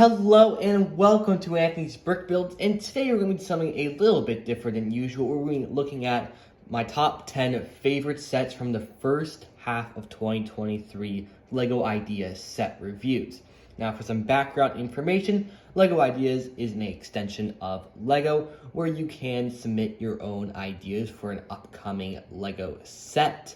Hello and welcome to Anthony's Brick Builds, and today we're going to be something a little bit different than usual. We're going to be looking at my top 10 favorite sets from the first half of 2023 LEGO Ideas set reviews. Now for some background information, LEGO Ideas is an extension of LEGO where you can submit your own ideas for an upcoming LEGO set.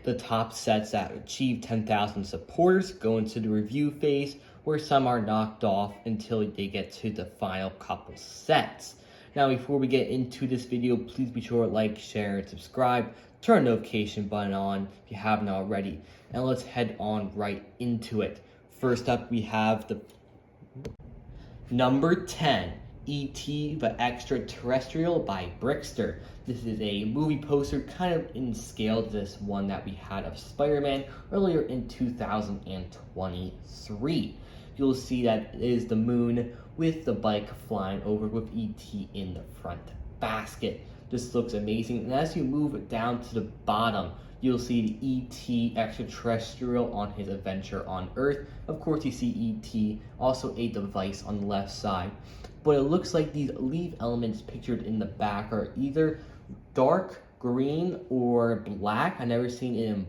The top sets that achieve 10,000 supporters go into the review phase, where some are knocked off until they get to the final couple sets. Now before we get into this video, please be sure to like, share, and subscribe. Turn the notification button on if you haven't already. And let's head on right into it. First up, we have the number 10, E.T. the Extraterrestrial by Brickster. This is a movie poster kind of in scale to this one that we had of Spider-Man earlier in 2023. You'll see that it is the moon with the bike flying over with E.T. in the front basket. This looks amazing, and as you move down to the bottom, you'll see the E.T. extraterrestrial on his adventure on Earth. Of course, you see E.T., also a device on the left side. But it looks like these leaf elements pictured in the back are either dark green or black. I've never seen it in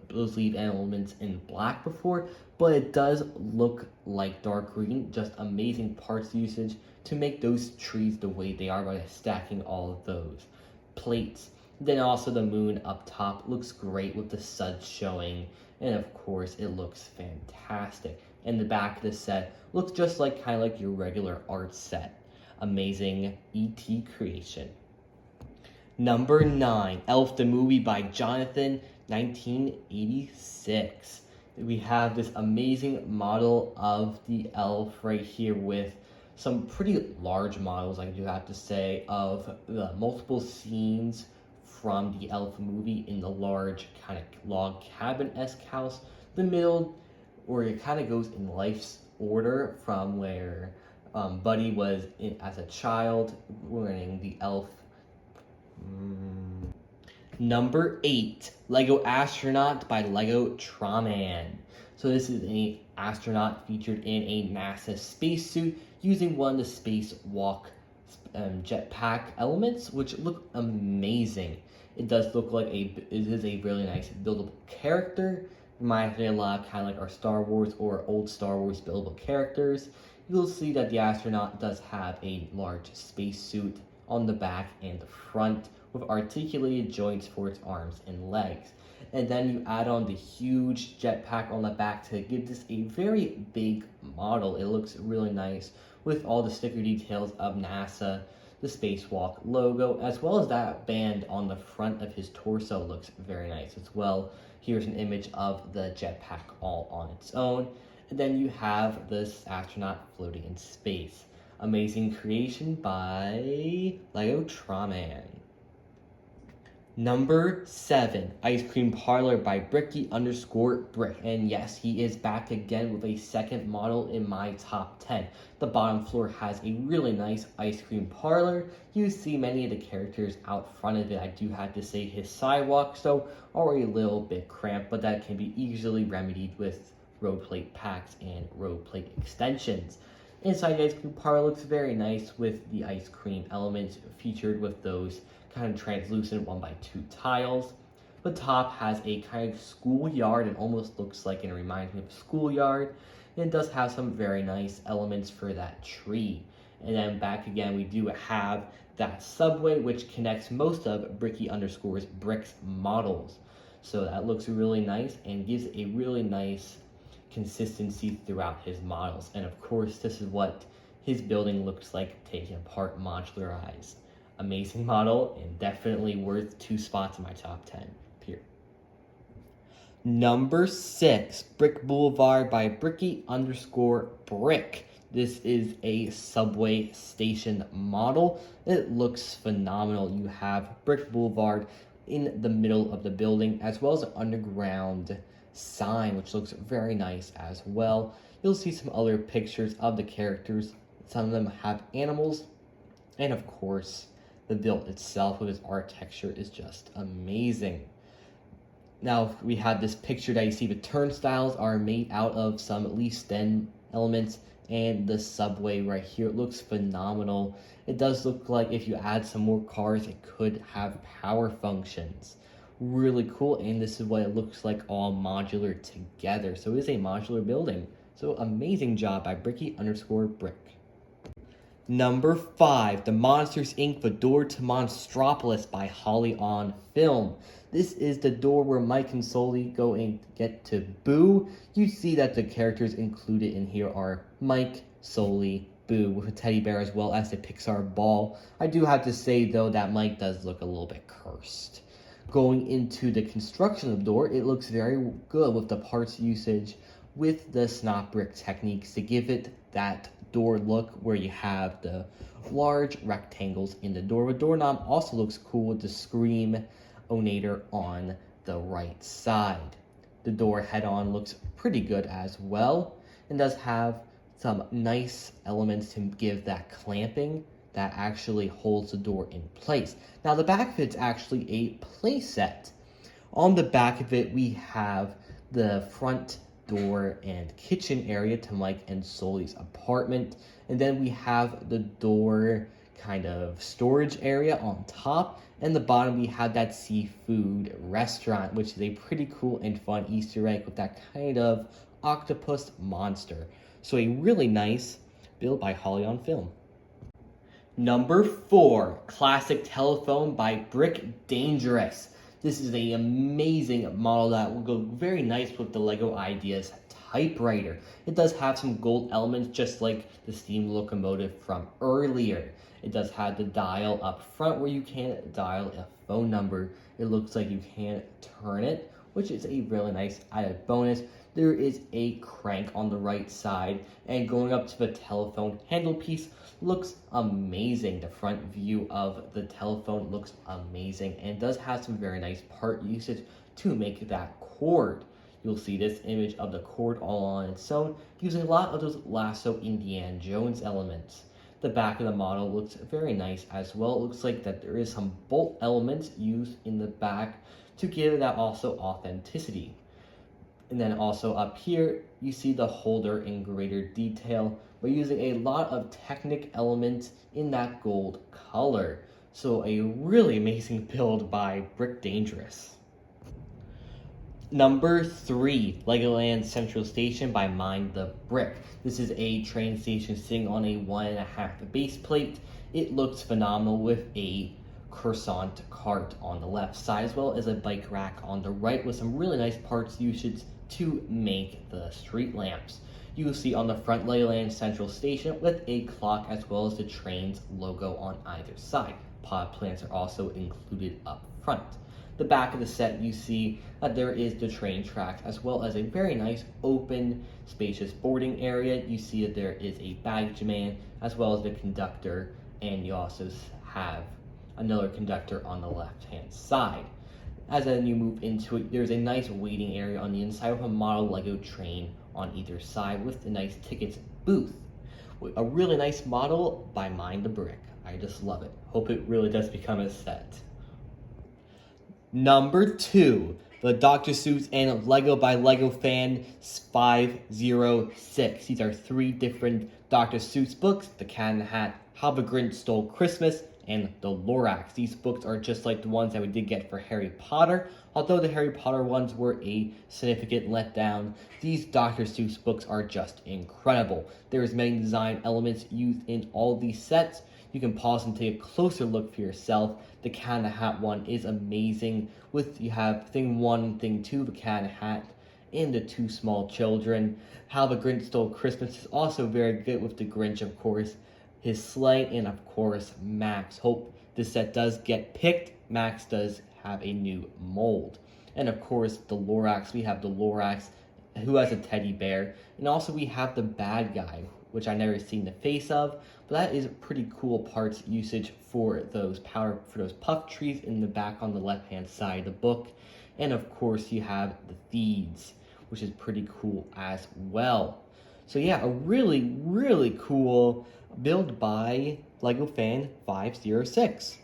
those leaf elements in black before, but it does look like dark green. Just amazing parts usage to make those trees the way they are by stacking all of those plates. Then also the moon up top looks great with the suds showing, and of course it looks fantastic. And the back of the set looks just like kind of like your regular art set. Amazing E.T. creation. Number 9, Elf the Movie by Jonathan, 1986. We have this amazing model of the elf right here with some pretty large models, I do have to say, of the multiple scenes from the Elf movie in the large kind of log cabin-esque house. The middle, where it kind of goes in life's order from where Buddy was as a child wearing the elf. Number 8, Lego Astronaut by Legotraman. So this is an astronaut featured in a NASA spacesuit using one of the spacewalk jetpack elements, which look amazing. It does look like it is a really nice buildable character. Reminds me a lot kind of like our Star Wars or old Star Wars buildable characters. You'll see that the astronaut does have a large spacesuit on the back and the front with articulated joints for its arms and legs. And then you add on the huge jetpack on the back to give this a very big model. It looks really nice with all the sticker details of NASA, the spacewalk logo, as well as that band on the front of his torso looks very nice as well. Here's an image of the jetpack all on its own. And then you have this astronaut floating in space. Amazing creation by Legotraman. Number 7, Ice Cream Parlor by Bricky_Brick. And yes, he is back again with a second model in my top 10. The bottom floor has a really nice ice cream parlor. You see many of the characters out front of it. I do have to say his sidewalks though are a little bit cramped, but that can be easily remedied with road plate packs and road plate extensions. Inside the ice cream parlor looks very nice with the ice cream elements featured with those kind of translucent 1x2 tiles. The top has a kind of schoolyard. It almost looks like, and it reminds me of a schoolyard. And it does have some very nice elements for that tree. And then back again, we do have that subway, which connects most of Bricky_Brick's models. So that looks really nice and gives a really nice consistency throughout his models. And of course, this is what his building looks like taken apart, modularized. Amazing model and definitely worth 2 spots in my top 10. Period. Number 6, Brick Boulevard by Bricky_Brick. This is a subway station model. It looks phenomenal. You have Brick Boulevard in the middle of the building, as well as an underground sign, which looks very nice as well. You'll see some other pictures of the characters. Some of them have animals, and of course, the build itself with its architecture is just amazing. Now, we have this picture that you see the turnstiles are made out of some leaf stem elements and the subway right here. It looks phenomenal. It does look like if you add some more cars, it could have power functions. Really cool, and this is what it looks like all modular together. So it is a modular building. So amazing job by Bricky_Brick. Number 5, The Monsters Inc. The Door to Monstropolis by Holly on Film. This is the door where Mike and Sully go and get to Boo. You see that the characters included in here are Mike, Sully, Boo, with a teddy bear as well as the Pixar ball. I do have to say though that Mike does look a little bit cursed. Going into the construction of the door, it looks very good with the parts usage with the snot brick techniques to give it that door look where you have the large rectangles in the door. The doorknob also looks cool with the Scream Onator on the right side. The door head-on looks pretty good as well and does have some nice elements to give that clamping that actually holds the door in place. Now the back of it's actually a play set. On the back of it we have the front door and kitchen area to Mike and Sully's apartment, and then we have the door kind of storage area on top, and the bottom we have that seafood restaurant, which is a pretty cool and fun Easter egg with that kind of octopus monster. So a really nice build by Holly on Film. Number 4, Classic Telephone by Brick Dangerous. This is an amazing model that will go very nice with the LEGO Ideas typewriter. It does have some gold elements just like the steam locomotive from earlier. It does have the dial up front where you can dial a phone number. It looks like you can turn it, which is a really nice added bonus. There is a crank on the right side, and going up to the telephone handle piece looks amazing. The front view of the telephone looks amazing and does have some very nice part usage to make that cord. You'll see this image of the cord all on its own, using a lot of those Lasso Indiana Jones elements. The back of the model looks very nice as well. It looks like that there is some bolt elements used in the back to give that also authenticity. And then also up here, you see the holder in greater detail by using a lot of Technic elements in that gold color. So a really amazing build by Brick Dangerous. Number 3, Legoland Central Station by Mind the Brick. This is a train station sitting on a 1.5 base plate. It looks phenomenal with a croissant cart on the left side as well as a bike rack on the right with some really nice parts usage to make the street lamps. You will see on the front Legoland Central Station with a clock as well as the train's logo on either side. Pod plants are also included up front. The back of the set you see that there is the train tracks as well as a very nice open spacious boarding area. You see that there is a baggage man as well as the conductor, and you also have another conductor on the left hand side. As then you move into it, there's a nice waiting area on the inside with a model Lego train on either side with a nice tickets booth. A really nice model by Mind the Brick. I just love it. Hope it really does become a set. Number 2, the Dr. Seuss and Lego by Lego Fan 506. These are 3 different Dr. Seuss books: The Cat in the Hat, How the Grinch Stole Christmas, and The Lorax. These books are just like the ones that we did get for Harry Potter. Although the Harry Potter ones were a significant letdown, these Dr. Seuss books are just incredible. There is many design elements used in all these sets. You can pause and take a closer look for yourself. The Cat in the Hat one is amazing. You have thing 1, thing 2, the Cat in the Hat, and the 2 small children. How the Grinch Stole Christmas is also very good with the Grinch, of course, his sleigh, and of course Max. Hope this set does get picked. Max does have a new mold. And of course the Lorax, we have the Lorax who has a teddy bear, and also we have the bad guy, which I never seen the face of, but that is pretty cool parts usage for those puff trees in the back on the left hand side of the book. And of course you have the Thieves, which is pretty cool as well. So yeah, a really, really cool build by Lego Fan 506.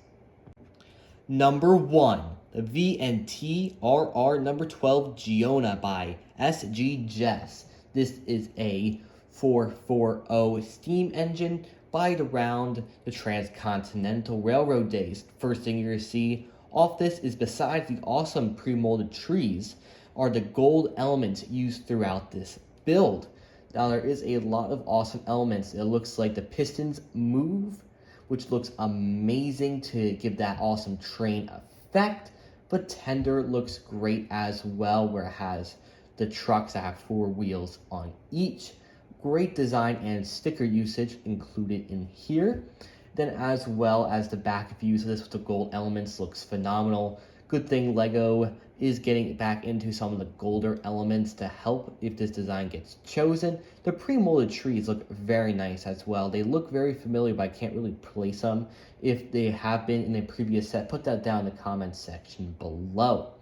Number 1, the VNTRR number 12 Giona by SG Jess. This is a 440 steam engine by around the Transcontinental Railroad days. First thing you're going to see off this is, besides the awesome pre-molded trees, are the gold elements used throughout this build. Now there is a lot of awesome elements. It looks like the pistons move, which looks amazing to give that awesome train effect. But tender looks great as well, where it has the trucks that have 4 wheels on each. Great design and sticker usage included in here. Then as well as the back views of this with the gold elements looks phenomenal. Good thing LEGO is getting back into some of the golder elements to help if this design gets chosen. The pre-molded trees look very nice as well. They look very familiar, but I can't really place them. If they have been in a previous set, put that down in the comments section below.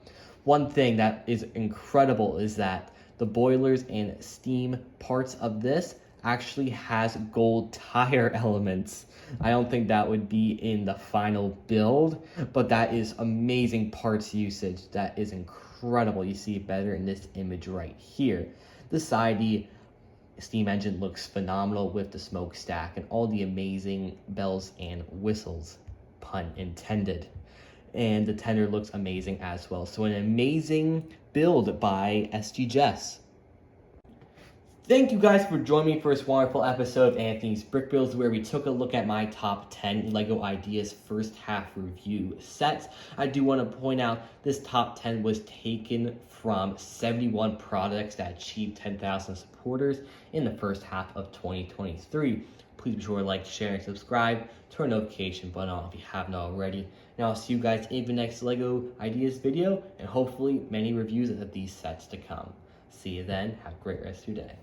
One thing that is incredible is that the boilers and steam parts of this actually has gold tire elements. I don't think that would be in the final build, but that is amazing parts usage. That is incredible. You see it better in this image right here. The side steam engine looks phenomenal with the smokestack and all the amazing bells and whistles, pun intended. And the tender looks amazing as well. So an amazing build by SG Jess. Thank you guys for joining me for this wonderful episode of Anthony's Brick Builds, where we took a look at my top 10 LEGO Ideas first half review sets. I do want to point out this top 10 was taken from 71 products that achieved 10,000 supporters in the first half of 2023. Please be sure to like, share, and subscribe. Turn the notification button on if you haven't already. And I'll see you guys in the next LEGO Ideas video, and hopefully many reviews of these sets to come. See you then. Have a great rest of your day.